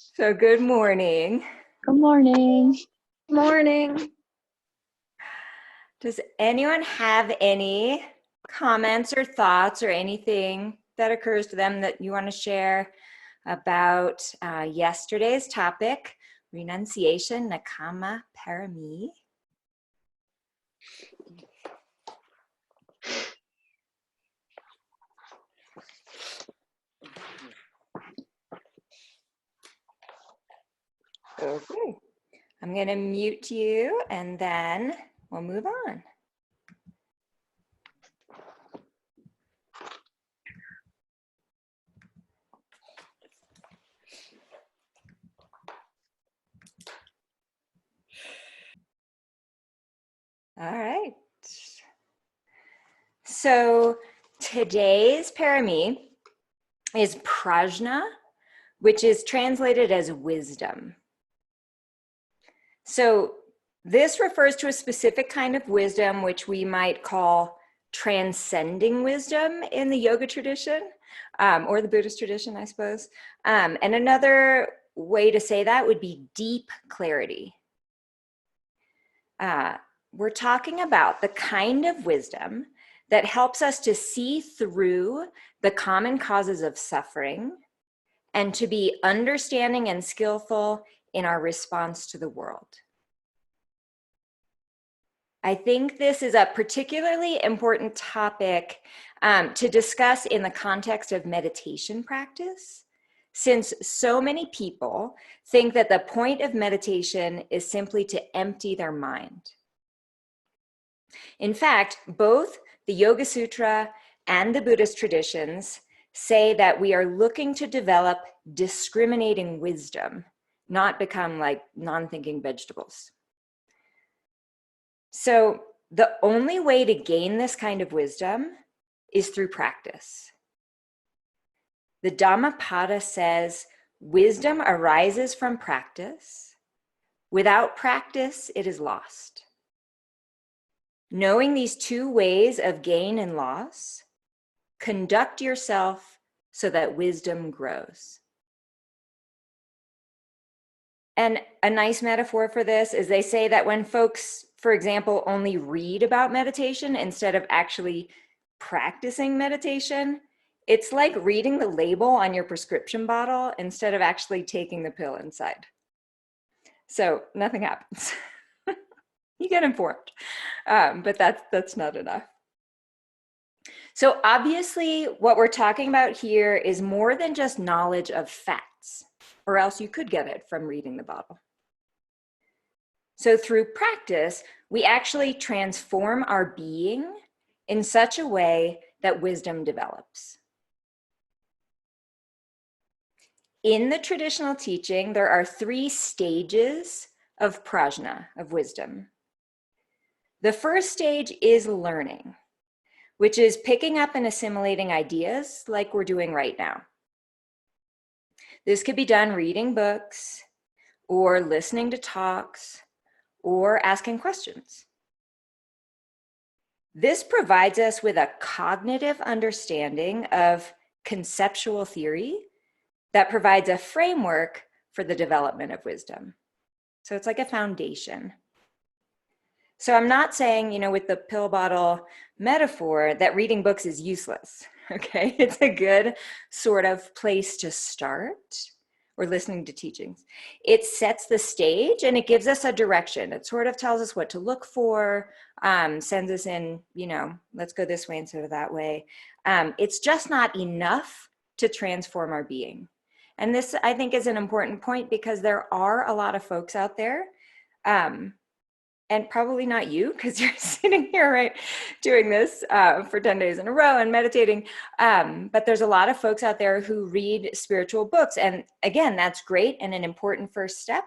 So good morning. Good morning. Morning. Does anyone have any comments or thoughts or anything that occurs to them that you want to share about yesterday's topic, renunciation, nakama parami? Okay, I'm going to mute you and then we'll move on. All right. So today's parami is prajna, which is translated as wisdom. So this refers to a specific kind of wisdom, which we might call transcending wisdom in the yoga tradition, or the Buddhist tradition, I suppose. And another way to say that would be deep clarity. We're talking about the kind of wisdom that helps us to see through the common causes of suffering and to be understanding and skillful in our response to the world. I think this is a particularly important topic to discuss in the context of meditation practice, since so many people think that the point of meditation is simply to empty their mind. In fact, both the Yoga Sutra and the Buddhist traditions say that we are looking to develop discriminating wisdom, not become like non-thinking vegetables. So the only way to gain this kind of wisdom is through practice. The Dhammapada says, wisdom arises from practice. Without practice, it is lost. Knowing these two ways of gain and loss, conduct yourself so that wisdom grows. And a nice metaphor for this is they say that when folks, for example, only read about meditation instead of actually practicing meditation, it's like reading the label on your prescription bottle instead of actually taking the pill inside. So nothing happens. You get informed, but that's not enough. So obviously what we're talking about here is more than just knowledge of facts, or else you could get it from reading the bottle. So through practice, we actually transform our being in such a way that wisdom develops. In the traditional teaching, there are 3 stages of prajna, of wisdom. The first stage is learning, which is picking up and assimilating ideas like we're doing right now. This could be done reading books, or listening to talks, or asking questions. This provides us with a cognitive understanding of conceptual theory that provides a framework for the development of wisdom. So it's like a foundation. So I'm not saying, with the pill bottle metaphor that reading books is useless, okay? It's a good sort of place to start, or listening to teachings. It sets the stage and it gives us a direction. It sort of tells us what to look for, sends us in, let's go this way instead of that way. It's just not enough to transform our being. And this, I think, is an important point because there are a lot of folks out there, and probably not you, because you're sitting here, right, doing this for 10 days in a row and meditating. But there's a lot of folks out there who read spiritual books. And again, that's great and an important first step.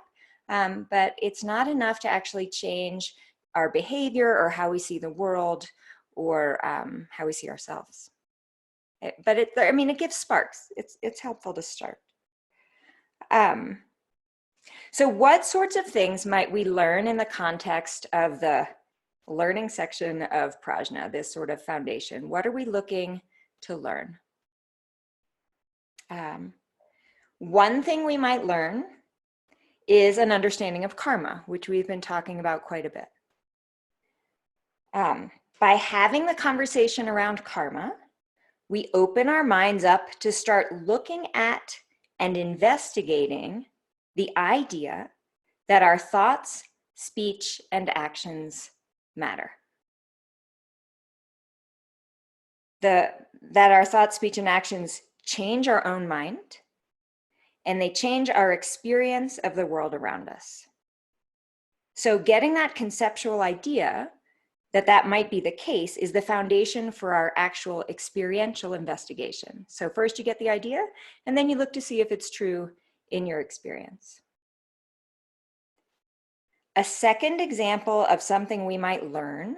But it's not enough to actually change our behavior or how we see the world or how we see ourselves. But it gives sparks. It's helpful to start. So what sorts of things might we learn in the context of the learning section of prajna, this sort of foundation? What are we looking to learn? One thing we might learn is an understanding of karma, which we've been talking about quite a bit. By having the conversation around karma, we open our minds up to start looking at and investigating the idea that our thoughts, speech, and actions matter. That our thoughts, speech, and actions change our own mind, and they change our experience of the world around us. So getting that conceptual idea that that might be the case is the foundation for our actual experiential investigation. So first you get the idea, and then you look to see if it's true in your experience. A second example of something we might learn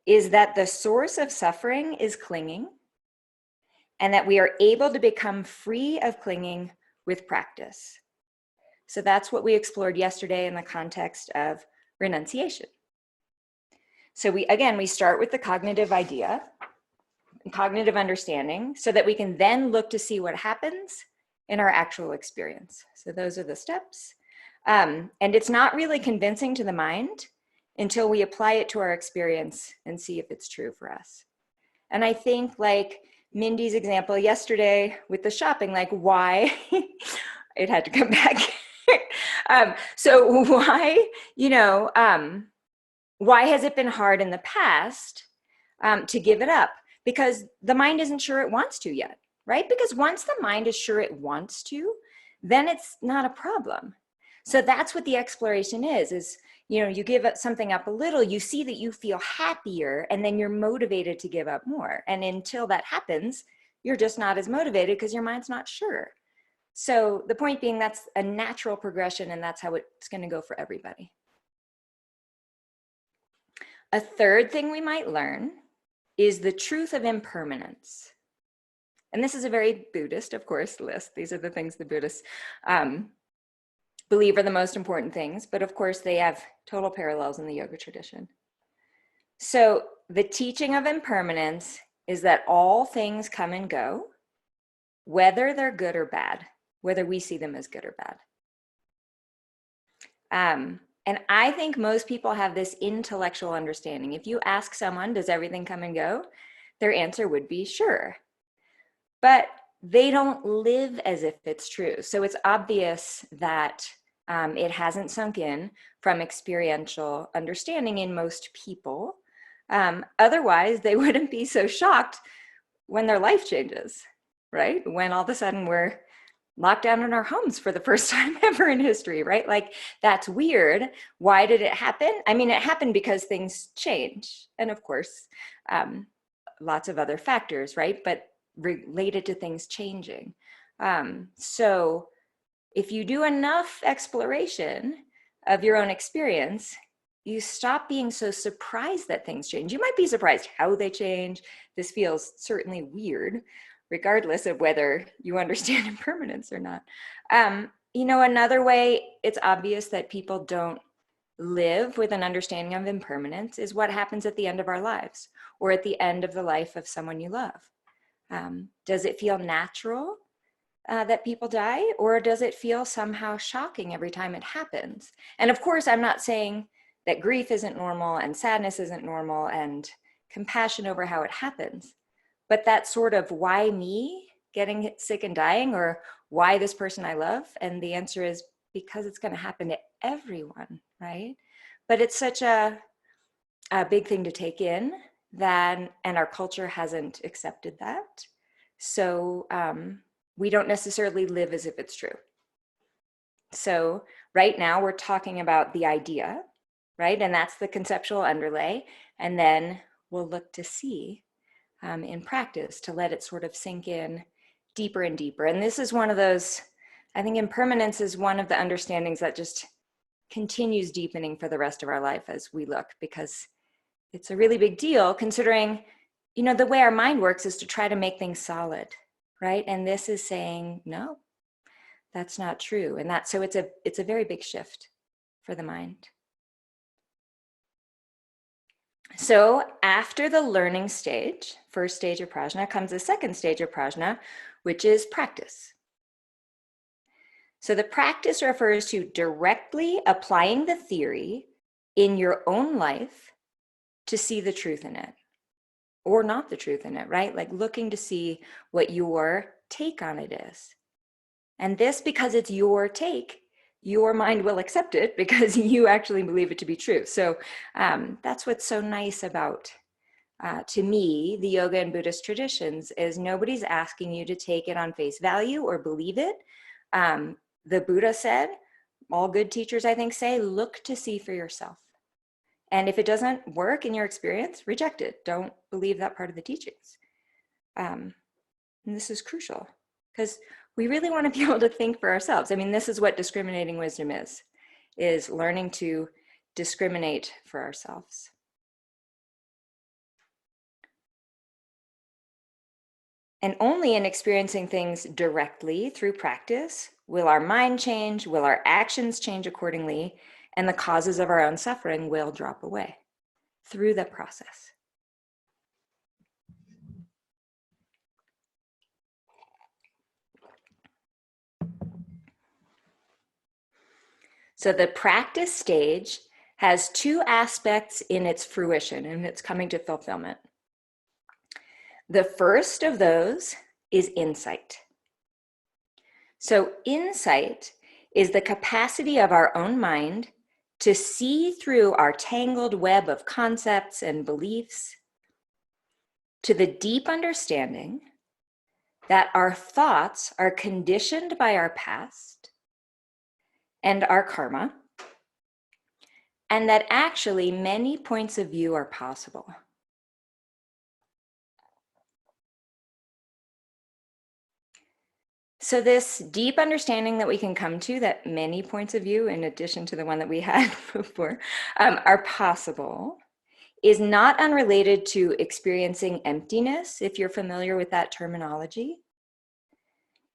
is that the source of suffering is clinging, and that we are able to become free of clinging with practice. So that's what we explored yesterday in the context of renunciation. So we start with the cognitive idea, cognitive understanding, so that we can then look to see what happens in our actual experience. So those are the steps. And it's not really convincing to the mind until we apply it to our experience and see if it's true for us. And I think like Mindy's example yesterday with the shopping, like why, it had to come back. So why, why has it been hard in the past to give it up? Because the mind isn't sure it wants to yet, right? Because once the mind is sure it wants to, then it's not a problem. So that's what the exploration is, you give something up a little, you see that you feel happier, and then you're motivated to give up more. And until that happens, you're just not as motivated because your mind's not sure. So the point being, that's a natural progression, and that's how it's going to go for everybody. A third thing we might learn is the truth of impermanence. And this is a very Buddhist, of course, list. These are the things the Buddhists believe are the most important things, but of course they have total parallels in the yoga tradition. So the teaching of impermanence is that all things come and go, whether they're good or bad, whether we see them as good or bad. And I think most people have this intellectual understanding. If you ask someone, does everything come and go? Their answer would be sure. But they don't live as if it's true. So it's obvious that it hasn't sunk in from experiential understanding in most people. Otherwise, they wouldn't be so shocked when their life changes, right? When all of a sudden we're locked down in our homes for the first time ever in history, right? Like, that's weird. Why did it happen? I mean, it happened because things change. And of course, lots of other factors, right? But related to things changing. So if you do enough exploration of your own experience, you stop being so surprised that things change. You might be surprised how they change. This feels certainly weird, regardless of whether you understand impermanence or not. Another way it's obvious that people don't live with an understanding of impermanence is what happens at the end of our lives, or at the end of the life of someone you love. Does it feel natural that people die, or does it feel somehow shocking every time it happens? And of course, I'm not saying that grief isn't normal and sadness isn't normal and compassion over how it happens, but that sort of why me getting sick and dying, or why this person I love? And the answer is because it's going to happen to everyone, right? But it's such a big thing to take in, and our culture hasn't accepted that. So we don't necessarily live as if it's true. So right now we're talking about the idea, right? And that's the conceptual underlay. And then we'll look to see in practice to let it sort of sink in deeper and deeper. And this is one of those, I think impermanence is one of the understandings that just continues deepening for the rest of our life as we look, because it's a really big deal considering, the way our mind works is to try to make things solid, right? And this is saying, no, that's not true. And so it's a very big shift for the mind. So after the learning stage, first stage of prajna, comes the second stage of prajna, which is practice. So the practice refers to directly applying the theory in your own life to see the truth in it, or not the truth in it, right? Like looking to see what your take on it is. And this, because it's your take, your mind will accept it because you actually believe it to be true. So that's what's so nice about, to me, the yoga and Buddhist traditions is nobody's asking you to take it on face value or believe it. The Buddha said, all good teachers, I think, say, look to see for yourself. And if it doesn't work in your experience, reject it. Don't believe that part of the teachings. And this is crucial because we really want to be able to think for ourselves. I mean, this is what discriminating wisdom is learning to discriminate for ourselves. And only in experiencing things directly through practice will our mind change, will our actions change accordingly, and the causes of our own suffering will drop away through the process. So the practice stage has two aspects in its fruition and its coming to fulfillment. The first of those is insight. So insight is the capacity of our own mind to see through our tangled web of concepts and beliefs to the deep understanding that our thoughts are conditioned by our past and our karma, and that actually many points of view are possible. So this deep understanding that we can come to, that many points of view, in addition to the one that we had before, are possible, is not unrelated to experiencing emptiness, if you're familiar with that terminology.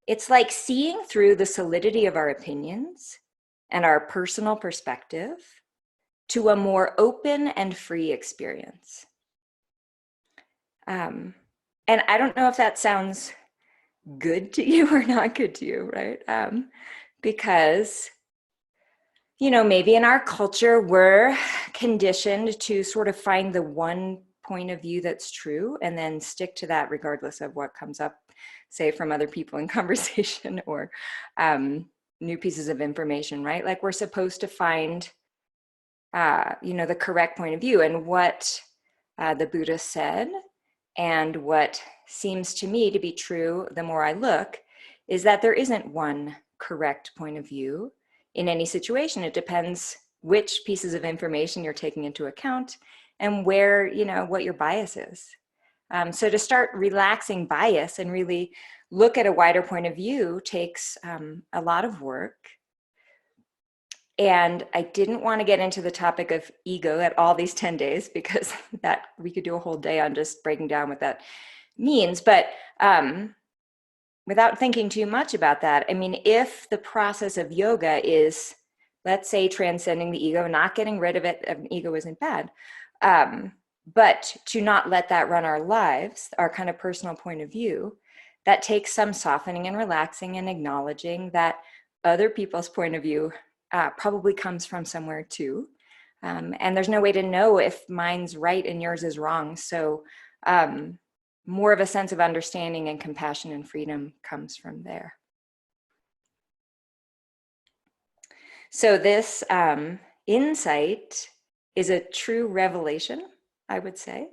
It's like seeing through the solidity of our opinions and our personal perspective to a more open and free experience. And I don't know if that sounds good to you or not good to you, right? Because, you know, maybe in our culture, we're conditioned to sort of find the one point of view that's true and then stick to that regardless of what comes up, say, from other people in conversation or new pieces of information, right? Like we're supposed to find, you know, the correct point of view. And what the Buddha said, and what seems to me to be true the more I look, is that there isn't one correct point of view in any situation. It depends which pieces of information you're taking into account and where, you know, what your bias is. So to start relaxing bias and really look at a wider point of view takes a lot of work. And I didn't want to get into the topic of ego at all these 10 days because that we could do a whole day on just breaking down what that means. But without thinking too much about that, I mean, if the process of yoga is, let's say, transcending the ego, not getting rid of it, ego isn't bad, but to not let that run our lives, our kind of personal point of view, that takes some softening and relaxing and acknowledging that other people's point of view probably comes from somewhere too. And there's no way to know if mine's right and yours is wrong. So more of a sense of understanding and compassion and freedom comes from there. So this insight is a true revelation, I would say,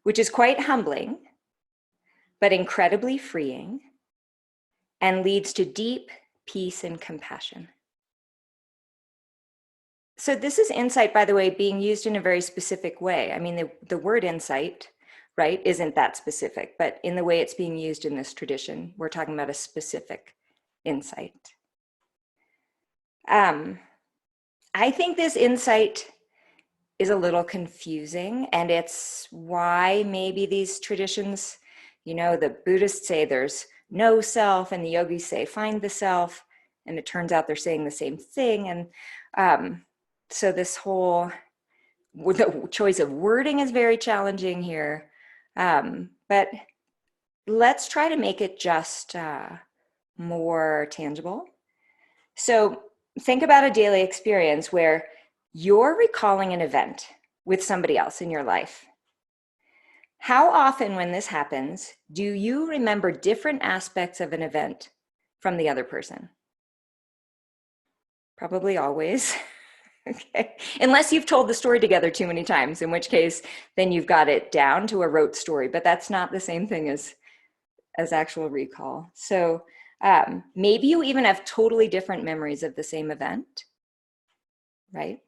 which is quite humbling, but incredibly freeing, and leads to deep peace and compassion. So this is insight, by the way, being used in a very specific way. I mean, the word insight, right, isn't that specific, but in the way it's being used in this tradition, we're talking about a specific insight. I think this insight is a little confusing, and it's why maybe these traditions, you know, the Buddhists say there's no self, and the yogis say find the self, and it turns out they're saying the same thing. And so this whole the choice of wording is very challenging here, but let's try to make it just more tangible So think about a daily experience where you're recalling an event with somebody else in your life. How often, when this happens, do you remember different aspects of an event from the other person? Probably always. Okay. Unless you've told the story together too many times, in which case then you've got it down to a rote story, but that's not the same thing as actual recall. So maybe you even have totally different memories of the same event, right?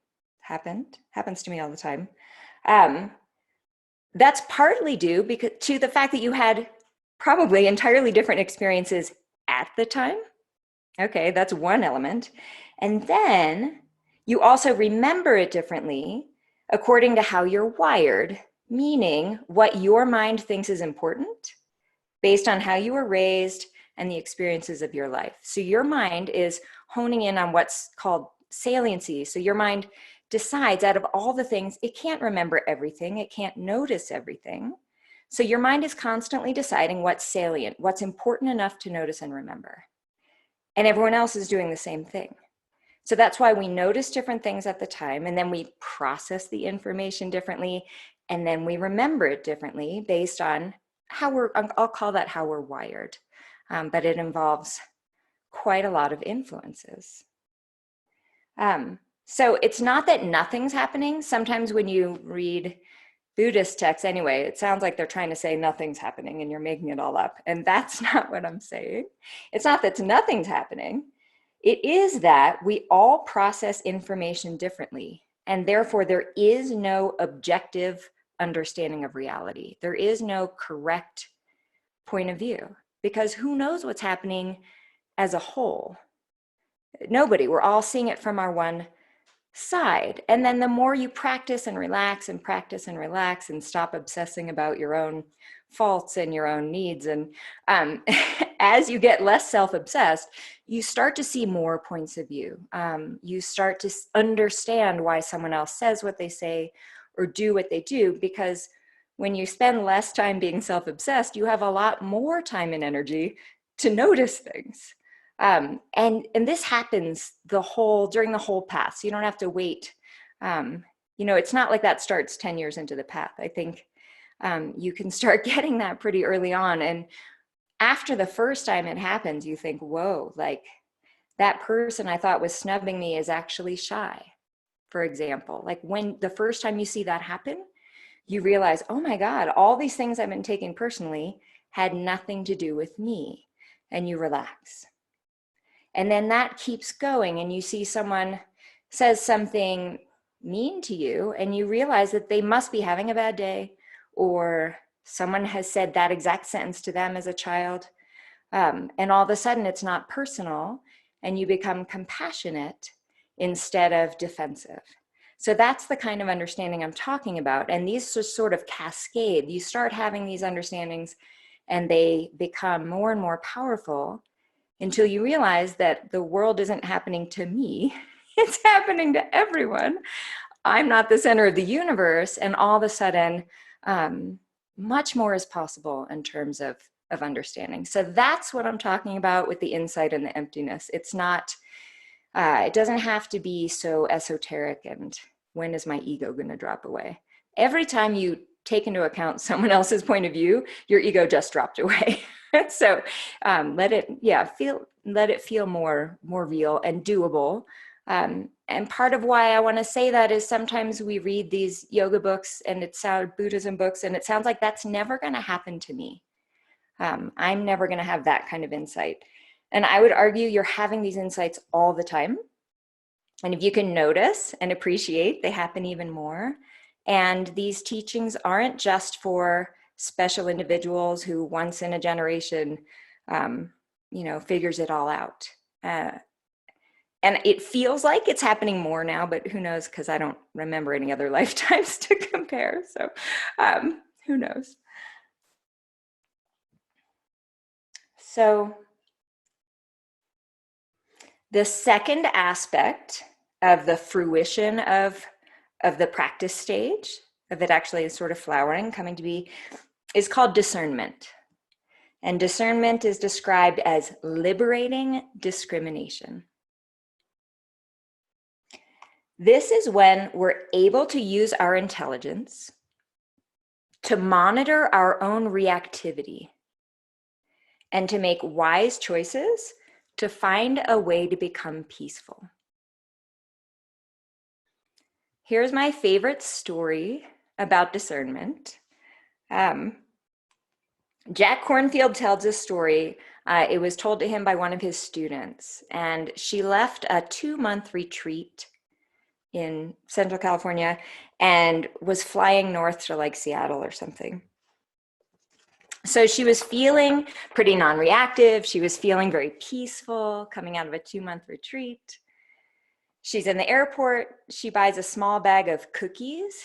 Happens to me all the time. Um, that's partly due to the fact that you had probably entirely different experiences at the time. Okay, that's one element. And then you also remember it differently according to how you're wired, meaning what your mind thinks is important based on how you were raised and the experiences of your life. So your mind is honing in on what's called saliency. So your mind decides out of all the things, it can't remember everything, it can't notice everything. So your mind is constantly deciding what's salient, what's important enough to notice and remember. And everyone else is doing the same thing. So that's why we notice different things at the time, and then we process the information differently, and then we remember it differently based on I'll call that how we're wired. But it involves quite a lot of influences. So it's not that nothing's happening. Sometimes when you read Buddhist texts anyway, it sounds like they're trying to say nothing's happening and you're making it all up. And that's not what I'm saying. It's not that nothing's happening. It is that we all process information differently. And therefore, there is no objective understanding of reality. There is no correct point of view because who knows what's happening as a whole? Nobody. We're all seeing it from our one side. And then the more you practice and relax and practice and relax and stop obsessing about your own faults and your own needs, and as you get less self-obsessed, you start to see more points of view. You start to understand why someone else says what they say or do what they do, because when you spend less time being self-obsessed, you have a lot more time and energy to notice things. And this happens during the whole path. So you don't have to wait. It's not like that starts 10 years into the path. I think you can start getting that pretty early on. And after the first time it happens, you think, whoa, like that person I thought was snubbing me is actually shy, for example. Like when the first time you see that happen, you realize, oh my God, all these things I've been taking personally had nothing to do with me. And you relax. And then that keeps going, and you see someone says something mean to you, and you realize that they must be having a bad day, or someone has said that exact sentence to them as a child. And all of a sudden, it's not personal, and you become compassionate instead of defensive. So that's the kind of understanding I'm talking about. And these just sort of cascade. You start having these understandings, and they become more and more powerful until you realize that the world isn't happening to me, it's happening to everyone. I'm not the center of the universe, and all of a sudden, much more is possible in terms of understanding. So that's what I'm talking about with the insight and the emptiness. It's not, it doesn't have to be so esoteric and when is my ego going to drop away? Every time you take into account someone else's point of view, your ego just dropped away. So let it feel more real and doable. And part of why I want to say that is sometimes we read these yoga books and Buddhism books, and it sounds like that's never going to happen to me. I'm never going to have that kind of insight. And I would argue you're having these insights all the time. And if you can notice and appreciate, they happen even more. And these teachings aren't just for special individuals who once in a generation, figures it all out. And it feels like it's happening more now, but who knows? Because I don't remember any other lifetimes to compare. So who knows? So the second aspect of the fruition of the practice stage, of it actually is sort of flowering, coming to be, is called discernment. And discernment is described as liberating discrimination. This is when we're able to use our intelligence to monitor our own reactivity and to make wise choices to find a way to become peaceful. Here's my favorite story about discernment. Jack Kornfield tells a story. It was told to him by one of his students, and she left a 2-month retreat in Central California and was flying north to like Seattle or something. So she was feeling pretty non-reactive. She was feeling very peaceful coming out of a 2-month retreat. She's in the airport. She buys a small bag of cookies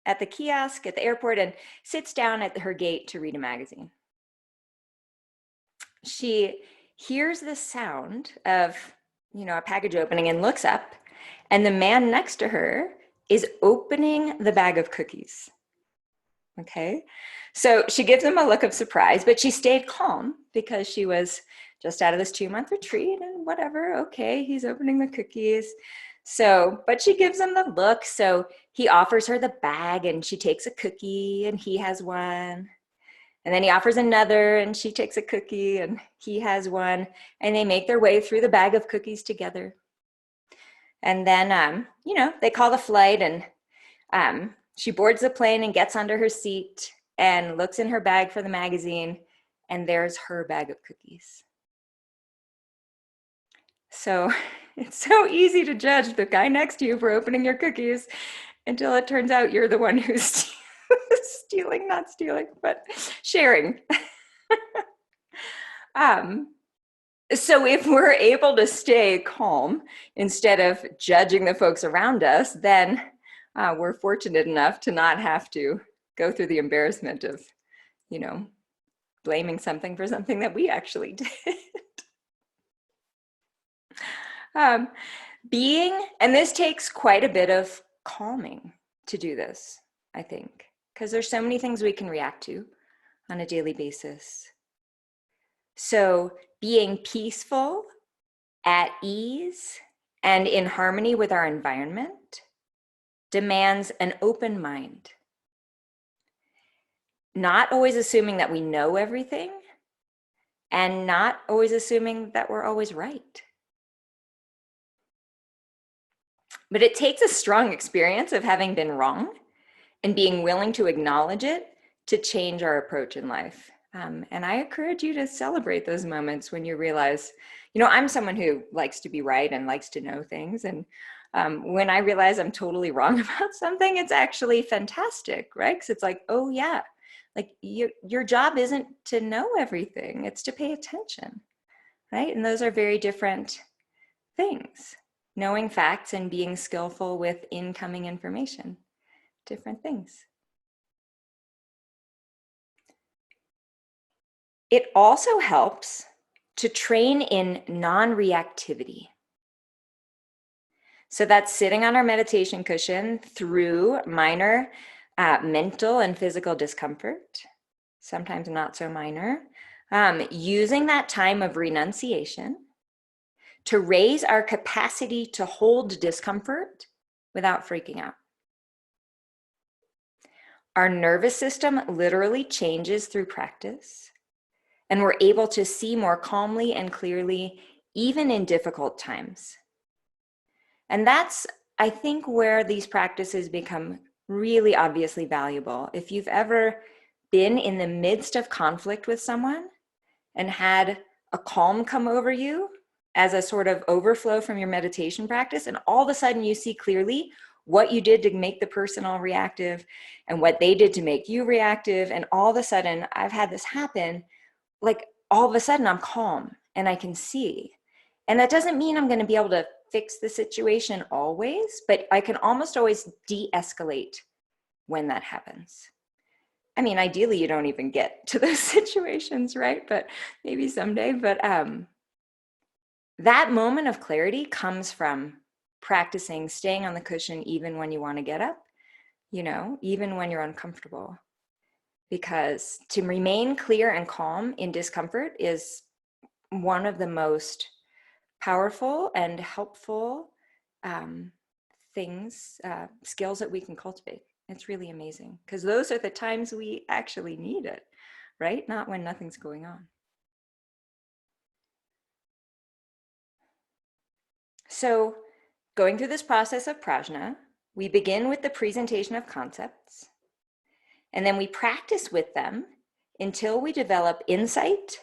at the kiosk at the airport and sits down at her gate to read a magazine. She hears the sound of, a package opening and looks up, and the man next to her is opening the bag of cookies. Okay, so she gives him a look of surprise, but she stayed calm because she was just out of this 2-month retreat and whatever. Okay, he's opening the cookies. So, but she gives him the look. So he offers her the bag and she takes a cookie and he has one. And then he offers another and she takes a cookie and he has one. And they make their way through the bag of cookies together. And then, they call the flight and she boards the plane and gets under her seat and looks in her bag for the magazine, and there's her bag of cookies. So it's so easy to judge the guy next to you for opening your cookies until it turns out you're the one who's stealing, not stealing, but sharing. So if we're able to stay calm instead of judging the folks around us, then we're fortunate enough to not have to go through the embarrassment of, blaming something for something that we actually did. And this takes quite a bit of calming to do this, I think, because there's so many things we can react to on a daily basis. So being peaceful, at ease, and in harmony with our environment demands an open mind. Not always assuming that we know everything, and not always assuming that we're always right. But it takes a strong experience of having been wrong and being willing to acknowledge it to change our approach in life. And I encourage you to celebrate those moments when you realize, I'm someone who likes to be right and likes to know things. And when I realize I'm totally wrong about something, it's actually fantastic, right? Because it's like, oh yeah, like your job isn't to know everything, it's to pay attention, right? And those are very different things. Knowing facts and being skillful with incoming information, different things. It also helps to train in non-reactivity. So that's sitting on our meditation cushion through minor mental and physical discomfort, sometimes not so minor, using that time of renunciation to raise our capacity to hold discomfort without freaking out. Our nervous system literally changes through practice, and we're able to see more calmly and clearly, even in difficult times. And that's, I think, where these practices become really obviously valuable. If you've ever been in the midst of conflict with someone and had a calm come over you as a sort of overflow from your meditation practice, and all of a sudden you see clearly what you did to make the person all reactive and what they did to make you reactive, and all of a sudden I've had this happen, like all of a sudden I'm calm and I can see. And that doesn't mean I'm going to be able to fix the situation always, but I can almost always de-escalate when that happens. I mean, ideally you don't even get to those situations, right? But maybe someday. But that moment of clarity comes from practicing staying on the cushion even when you want to get up, even when you're uncomfortable. Because to remain clear and calm in discomfort is one of the most powerful and helpful things, skills that we can cultivate. It's really amazing because those are the times we actually need it, right? Not when nothing's going on. So going through this process of prajna, we begin with the presentation of concepts, and then we practice with them until we develop insight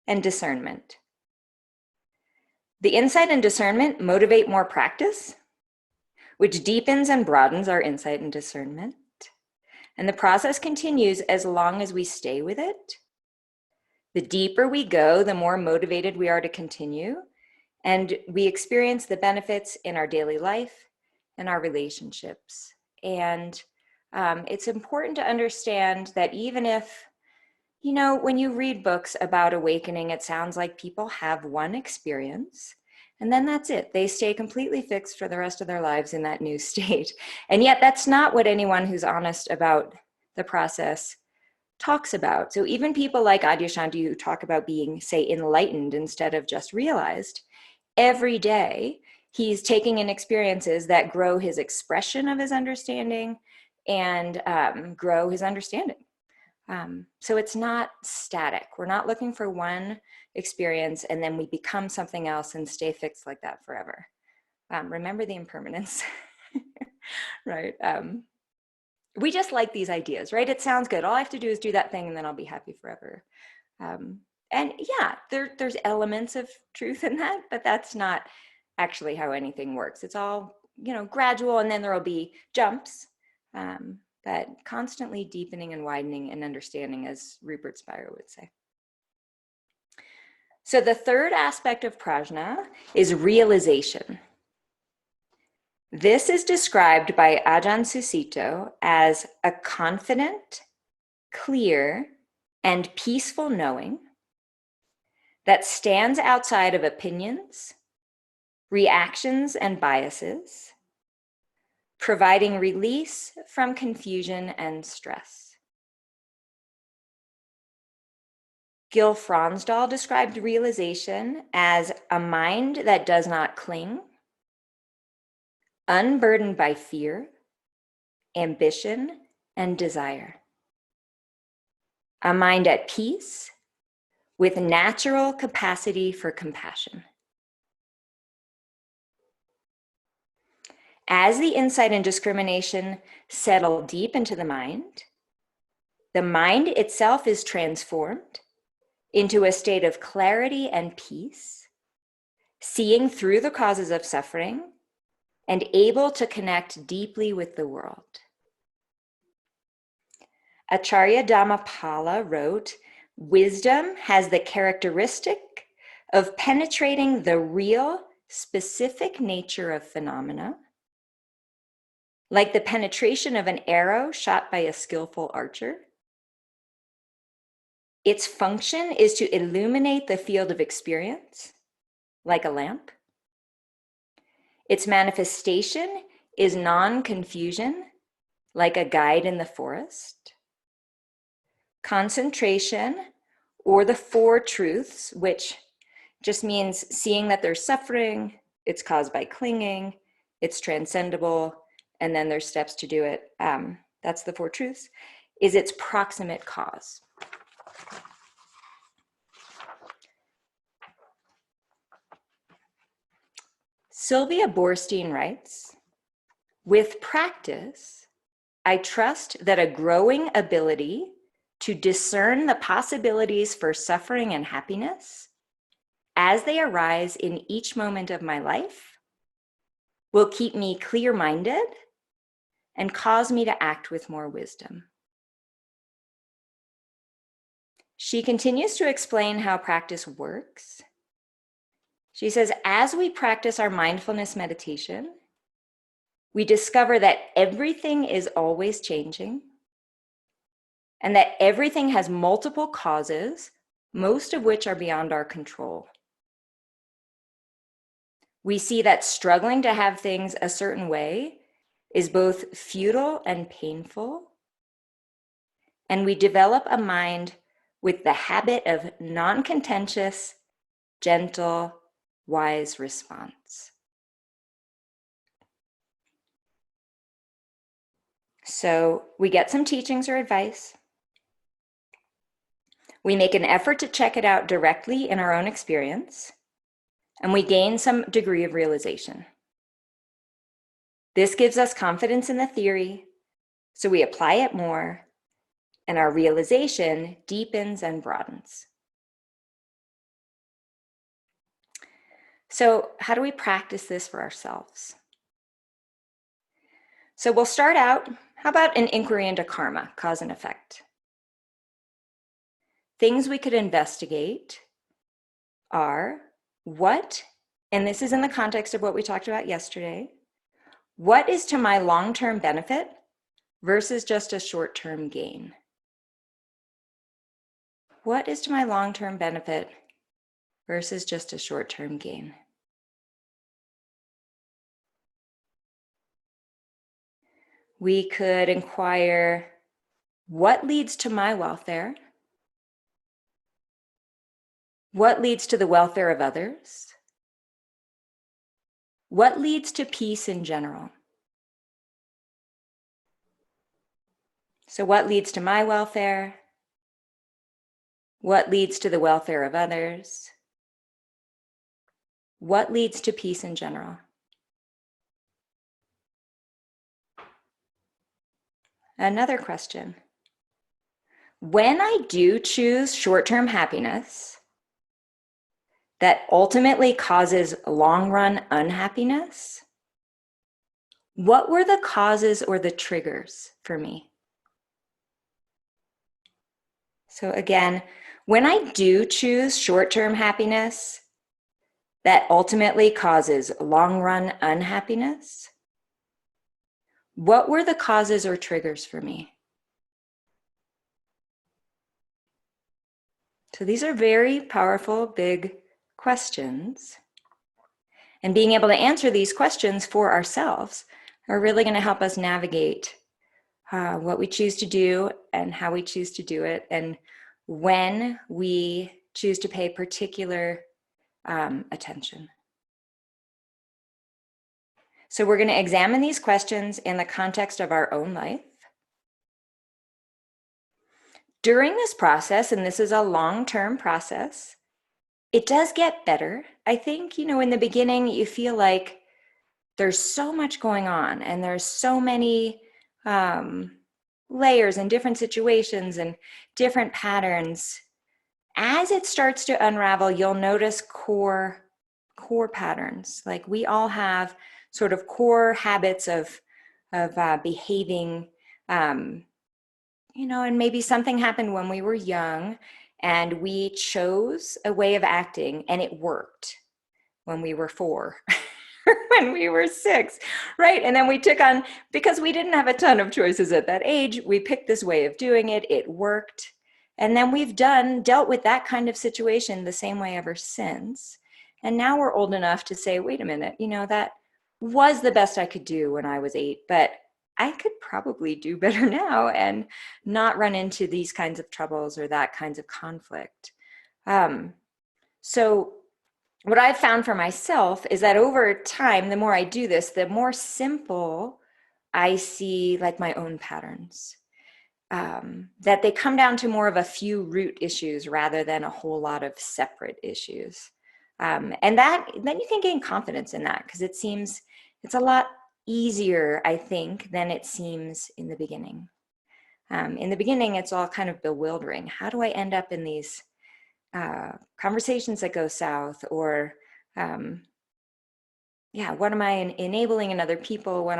and discernment. The insight and discernment motivate more practice, which deepens and broadens our insight and discernment. And the process continues as long as we stay with it. The deeper we go, the more motivated we are to continue, and we experience the benefits in our daily life and our relationships. And it's important to understand that even if, you know, when you read books about awakening, it sounds like people have one experience and then that's it. They stay completely fixed for the rest of their lives in that new state. And yet that's not what anyone who's honest about the process talks about. So even people like Adyashanti who talk about being, say, enlightened instead of just realized, every day he's taking in experiences that grow his expression of his understanding and grow his understanding. So it's not static. We're not looking for one experience and then we become something else and stay fixed like that forever. Remember the impermanence, right? We just like these ideas, right? It sounds good. All I have to do is do that thing and then I'll be happy forever. And yeah, there's elements of truth in that, but that's not actually how anything works. It's all, you know, gradual, and then there'll be jumps, but constantly deepening and widening and understanding, as Rupert Spira would say. So the third aspect of prajna is realization. This is described by Ajahn Susito as a confident, clear, and peaceful knowing that stands outside of opinions, reactions, and biases, providing release from confusion and stress. Gil Fronsdal described realization as a mind that does not cling, unburdened by fear, ambition, and desire. A mind at peace with natural capacity for compassion. As the insight and discrimination settle deep into the mind itself is transformed into a state of clarity and peace, seeing through the causes of suffering and able to connect deeply with the world. Acharya Dhammapala wrote, "Wisdom has the characteristic of penetrating the real, specific nature of phenomena, like the penetration of an arrow shot by a skillful archer. Its function is to illuminate the field of experience, like a lamp. Its manifestation is non-confusion, like a guide in the forest. Concentration, or the four truths, which just means seeing that there's suffering, it's caused by clinging, it's transcendable, and then there's steps to do it. That's the four truths, is its proximate cause." Sylvia Boorstein writes, "With practice, I trust that a growing ability to discern the possibilities for suffering and happiness as they arise in each moment of my life will keep me clear-minded and cause me to act with more wisdom." She continues to explain how practice works. She says, as we practice our mindfulness meditation, we discover that everything is always changing and that everything has multiple causes, most of which are beyond our control. We see that struggling to have things a certain way is both futile and painful, and we develop a mind with the habit of non-contentious, gentle, wise response. So we get some teachings or advice. We make an effort to check it out directly in our own experience, and we gain some degree of realization. This gives us confidence in the theory, so we apply it more, and our realization deepens and broadens. So how do we practice this for ourselves? So we'll start out, how about an inquiry into karma, cause and effect? Things we could investigate are what, and this is in the context of what we talked about yesterday, what is to my long-term benefit versus just a short-term gain? What is to my long-term benefit versus just a short-term gain? We could inquire, what leads to my welfare? What leads to the welfare of others? What leads to peace in general? So what leads to my welfare? What leads to the welfare of others? What leads to peace in general? Another question. When I do choose short-term happiness that ultimately causes long-run unhappiness, what were the causes or the triggers for me? So again, when I do choose short-term happiness that ultimately causes long-run unhappiness, what were the causes or triggers for me? So these are very powerful, big questions. And being able to answer these questions for ourselves are really going to help us navigate what we choose to do and how we choose to do it, and when we choose to pay particular attention. So we're going to examine these questions in the context of our own life. During this process, and this is a long-term process, it does get better. I think, in the beginning, you feel like there's so much going on and there's so many layers and different situations and different patterns. As it starts to unravel, you'll notice core patterns. Like we all have sort of core habits of behaving, and maybe something happened when we were young and we chose a way of acting and it worked when we were 4. When we were 6, right? And then we took on, because we didn't have a ton of choices at that age, we picked this way of doing it, it worked. And then we've dealt with that kind of situation the same way ever since. And now we're old enough to say, wait a minute, that was the best I could do when I was 8, but I could probably do better now and not run into these kinds of troubles or that kinds of conflict. So what I've found for myself is that over time, the more I do this, the more simple I see like my own patterns. That they come down to more of a few root issues rather than a whole lot of separate issues. And then you can gain confidence in that, because it's a lot easier, I think, than it seems in the beginning. In the beginning, it's all kind of bewildering. How do I end up in these conversations that go south? Or what am I enabling in other people? When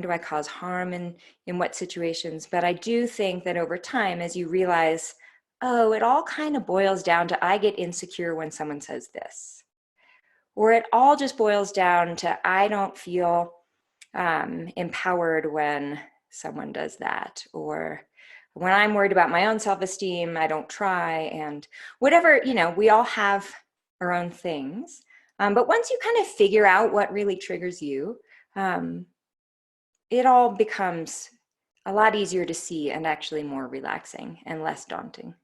do I cause harm in what situations? But I do think that over time, as you realize, it all kind of boils down to, I get insecure when someone says this. Or it all just boils down to, I don't feel empowered when someone does that. Or when I'm worried about my own self-esteem, I don't try. And whatever, we all have our own things. But once you kind of figure out what really triggers you, it all becomes a lot easier to see and actually more relaxing and less daunting.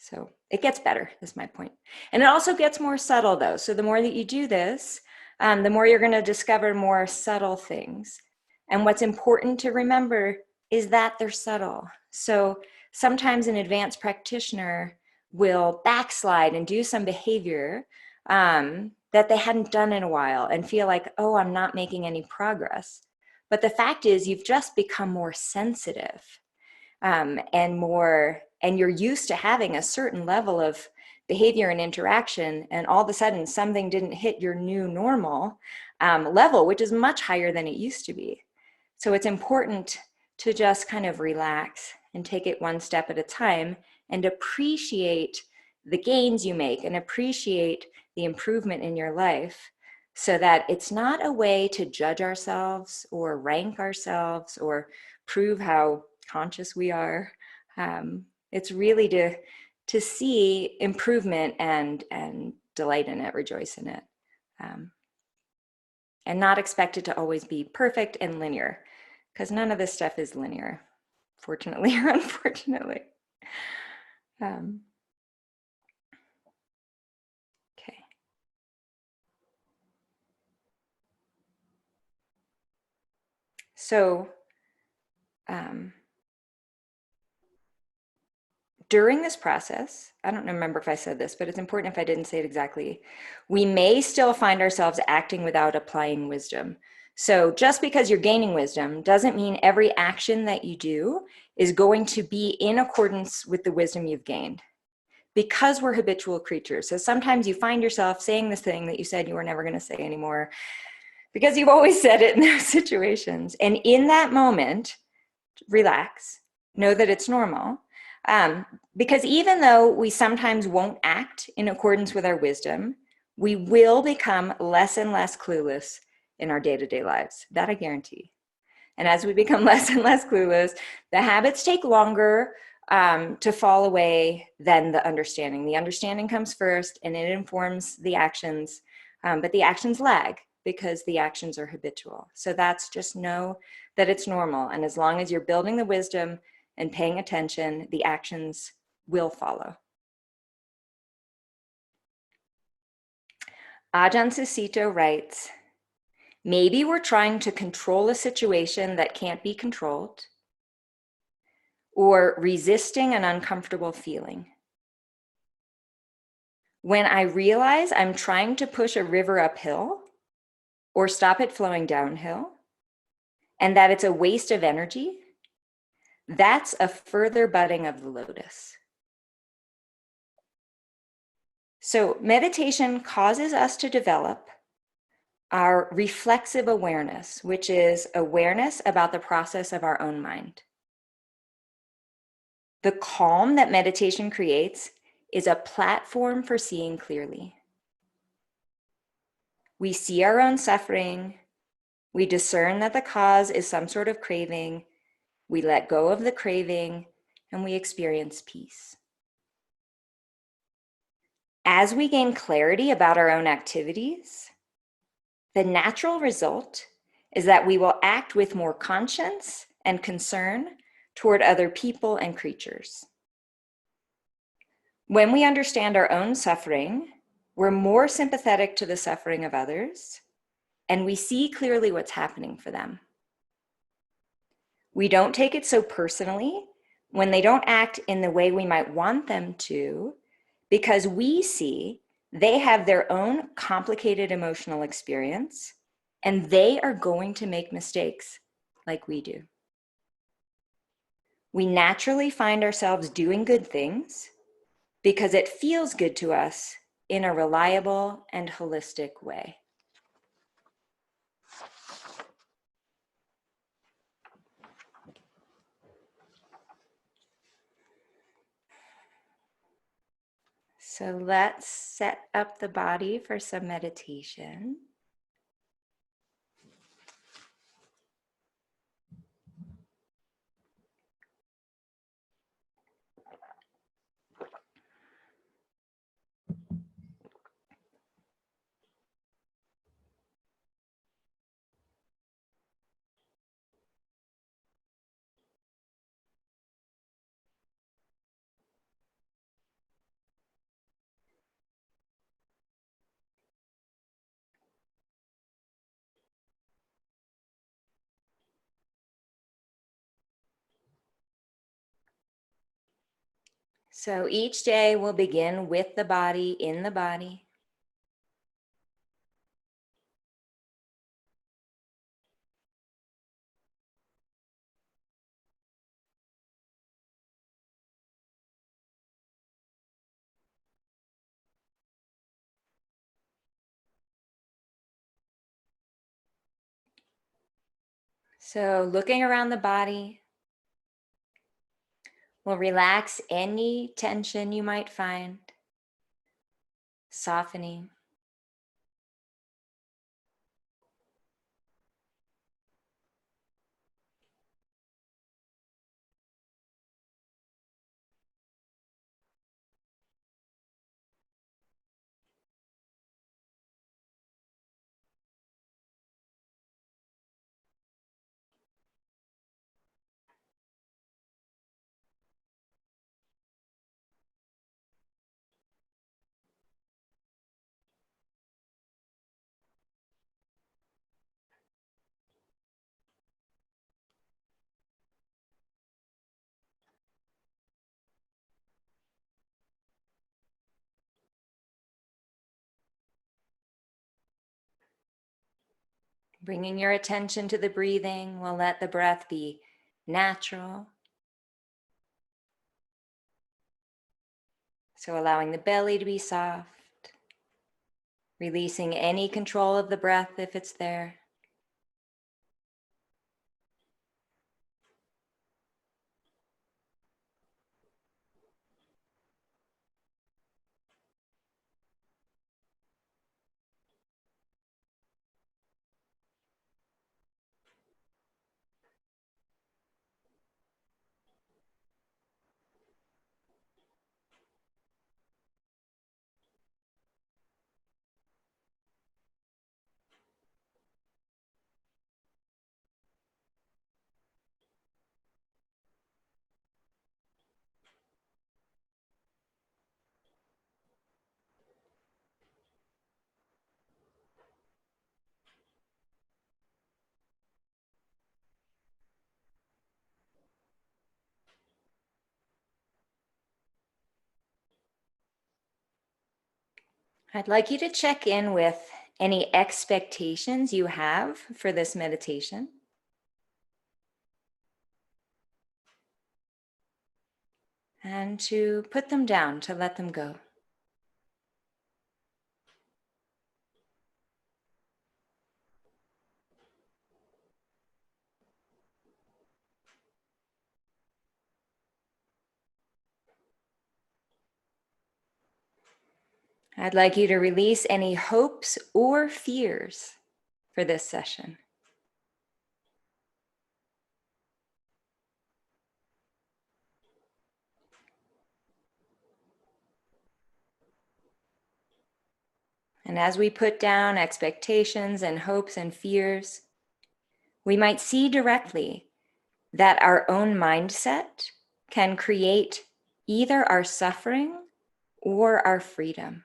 So it gets better, is my point. And it also gets more subtle, though. So the more that you do this, the more you're going to discover more subtle things. And what's important to remember is that they're subtle. So sometimes an advanced practitioner will backslide and do some behavior that they hadn't done in a while and feel like, oh, I'm not making any progress. But the fact is, you've just become more sensitive and you're used to having a certain level of behavior and interaction, and all of a sudden something didn't hit your new normal level, which is much higher than it used to be. So it's important to just kind of relax and take it one step at a time and appreciate the gains you make and appreciate the improvement in your life, so that it's not a way to judge ourselves or rank ourselves or prove how conscious we are. It's really to see improvement and delight in it, rejoice in it, and not expect it to always be perfect and linear, because none of this stuff is linear, fortunately or unfortunately. Okay. So during this process, I don't remember if I said this, but it's important if I didn't say it exactly, we may still find ourselves acting without applying wisdom. So just because you're gaining wisdom doesn't mean every action that you do is going to be in accordance with the wisdom you've gained, because we're habitual creatures. So sometimes you find yourself saying this thing that you said you were never going to say anymore because you've always said it in those situations. And in that moment, relax, know that it's normal. Because even though we sometimes won't act in accordance with our wisdom, we will become less and less clueless in our day-to-day lives. That I guarantee. And as we become less and less clueless, the habits take longer to fall away than the understanding. The understanding comes first and it informs the actions, but the actions lag because the actions are habitual. So that's just know that it's normal. And as long as you're building the wisdom and paying attention, the actions will follow. Ajahn Susito writes, maybe we're trying to control a situation that can't be controlled, or resisting an uncomfortable feeling. When I realize I'm trying to push a river uphill or stop it flowing downhill, and that it's a waste of energy, that's a further budding of the lotus. So meditation causes us to develop our reflexive awareness, which is awareness about the process of our own mind. The calm that meditation creates is a platform for seeing clearly. We see our own suffering. We discern that the cause is some sort of craving. We let go of the craving and we experience peace. As we gain clarity about our own activities, the natural result is that we will act with more conscience and concern toward other people and creatures. When we understand our own suffering, we're more sympathetic to the suffering of others, and we see clearly what's happening for them. We don't take it so personally when they don't act in the way we might want them to, because we see they have their own complicated emotional experience, and they are going to make mistakes like we do. We naturally find ourselves doing good things because it feels good to us in a reliable and holistic way. So let's set up the body for some meditation. So each day we'll begin with the body in the body. So looking around the body, we'll relax any tension you might find, softening. Bringing your attention to the breathing, we'll let the breath be natural. So allowing the belly to be soft, releasing any control of the breath if it's there. I'd like you to check in with any expectations you have for this meditation. And to put them down, to let them go. I'd like you to release any hopes or fears for this session. And as we put down expectations and hopes and fears, we might see directly that our own mindset can create either our suffering or our freedom.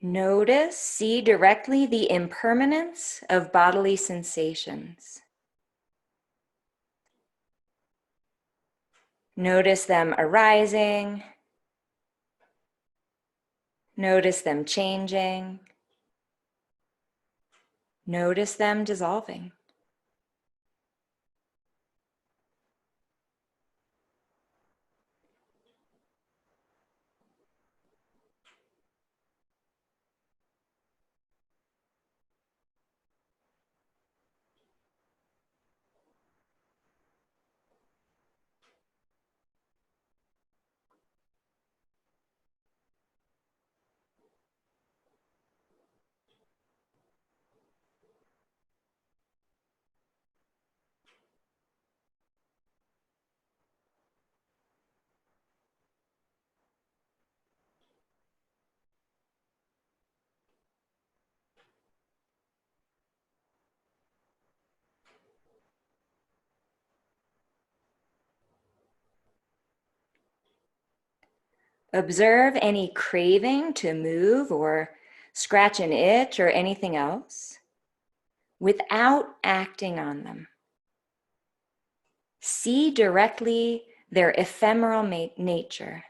Notice, see directly the impermanence of bodily sensations. Notice them arising. Notice them changing. Notice them dissolving. Observe any craving to move or scratch an itch or anything else without acting on them. See directly their ephemeral nature.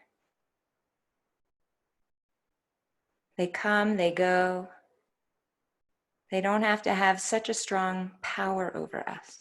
They come, they go. They don't have to have such a strong power over us.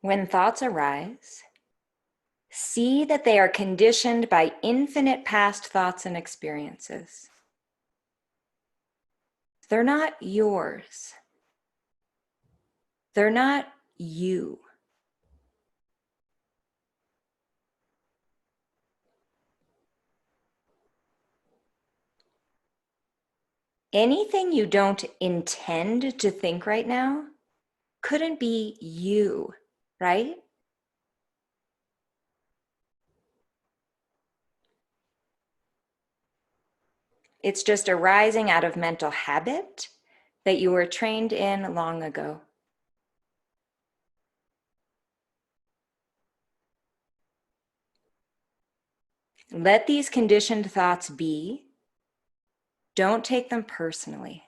When thoughts arise, see that they are conditioned by infinite past thoughts and experiences. They're not yours. They're not you. Anything you don't intend to think right now couldn't be you, right? It's just arising out of mental habit that you were trained in long ago. Let these conditioned thoughts be. Don't take them personally.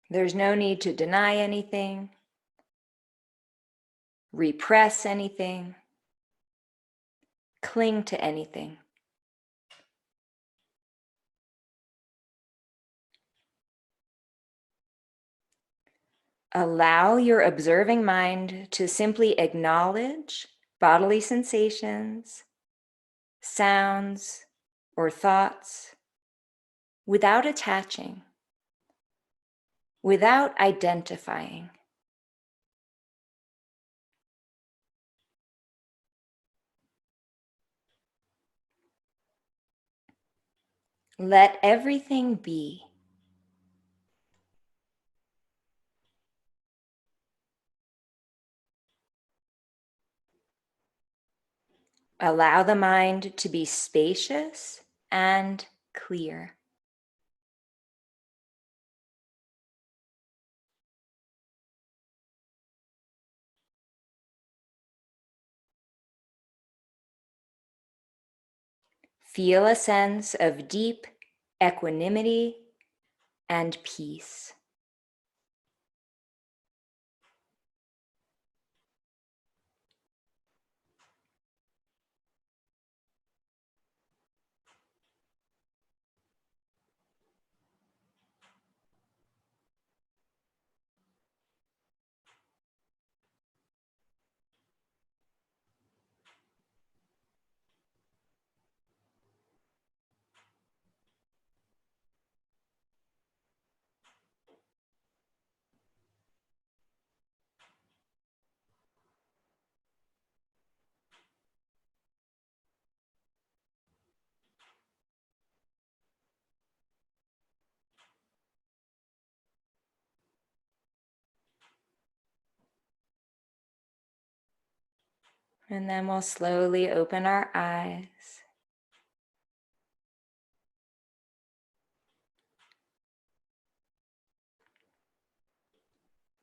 There's no need to deny anything, repress anything, cling to anything. Allow your observing mind to simply acknowledge bodily sensations, sounds, or thoughts without attaching, without identifying. Let everything be. Allow the mind to be spacious and clear. Feel a sense of deep equanimity and peace. And then we'll slowly open our eyes.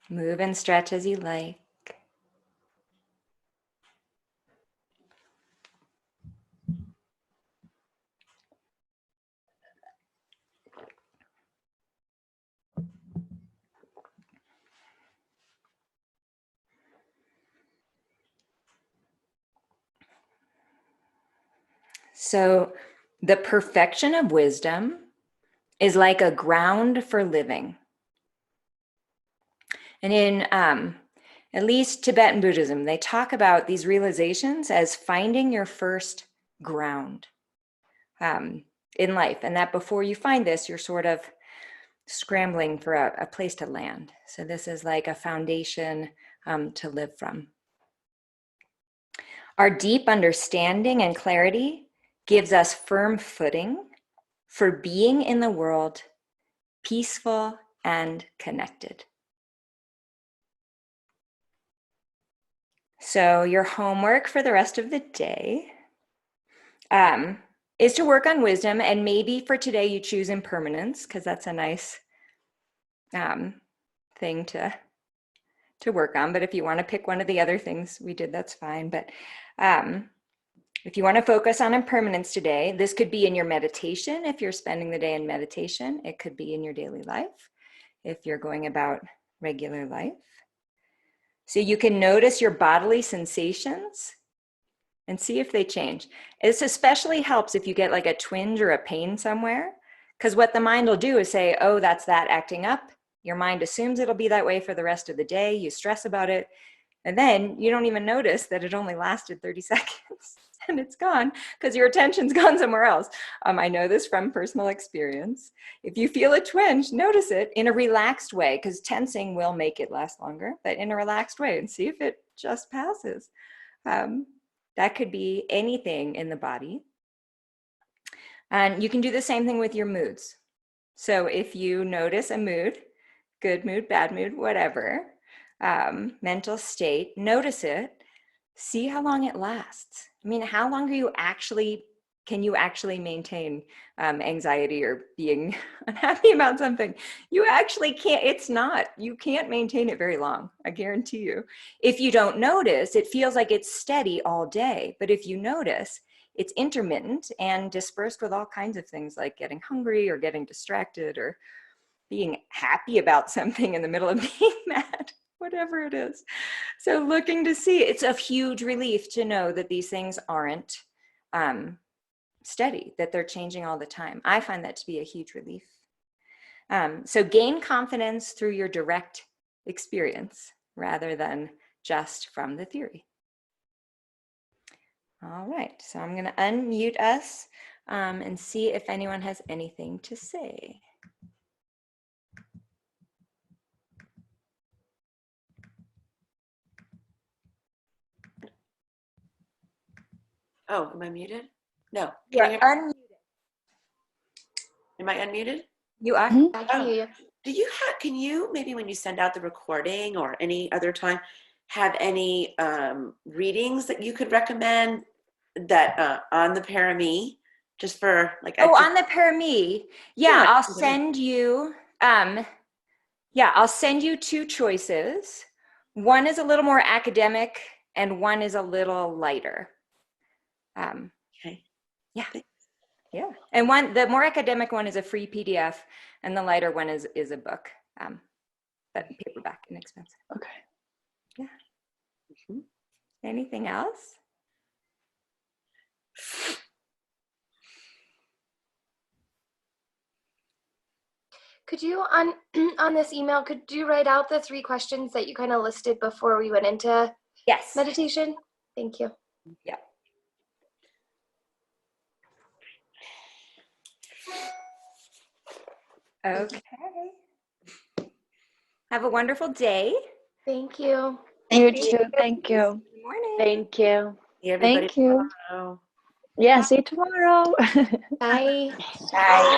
Move and stretch as you like. So the perfection of wisdom is like a ground for living. And in at least Tibetan Buddhism, they talk about these realizations as finding your first ground in life. And that before you find this, you're sort of scrambling for a place to land. So this is like a foundation to live from. Our deep understanding and clarity gives us firm footing for being in the world peaceful and connected. So your homework for the rest of the day is to work on wisdom, and maybe for today you choose impermanence because that's a nice thing to work on. But if you want to pick one of the other things we did, that's fine. But if you want to focus on impermanence today, this could be in your meditation if you're spending the day in meditation. It could be in your daily life if you're going about regular life. So you can notice your bodily sensations and see if they change. This especially helps if you get like a twinge or a pain somewhere, because what the mind will do is say, oh, that's that acting up. Your mind assumes it'll be that way for the rest of the day. You stress about it. And then you don't even notice that it only lasted 30 seconds and it's gone because your attention's gone somewhere else. I know this from personal experience. If you feel a twinge, notice it in a relaxed way, because tensing will make it last longer, but in a relaxed way, and see if it just passes. That could be anything in the body. And you can do the same thing with your moods. So if you notice a mood, good mood, bad mood, whatever, mental state, notice it, see how long it lasts. I mean, how long can you actually maintain anxiety or being unhappy about something? You actually can't, you can't maintain it very long, I guarantee you. If you don't notice, it feels like it's steady all day. But if you notice, it's intermittent and dispersed with all kinds of things like getting hungry or getting distracted or being happy about something in the middle of being mad, whatever it is. So looking to see, it's a huge relief to know that these things aren't steady, that they're changing all the time. I find that to be a huge relief. So gain confidence through your direct experience rather than just from the theory. All right, so I'm going to unmute us and see if anyone has anything to say. Oh, am I muted? No. You're unmuted. Am I unmuted? You are. I can hear you. Can you maybe when you send out the recording or any other time have any readings that you could recommend that on the parami, just for like on the parami? Yeah, I'll send you I'll send you two choices. One is a little more academic and one is a little lighter. Okay. Yeah. Yeah. And the more academic one is a free PDF and the lighter one is a book. But paperback, inexpensive. Okay. Yeah. Mm-hmm. Anything else? Could you, on this email, could you write out the 3 questions that you kind of listed before we went into meditation? Thank you. Yeah. Okay. Have a wonderful day. Thank you. You too. Thank you. Good morning. Thank you. Thank you. Tomorrow. Yeah, see you tomorrow. Bye. Bye.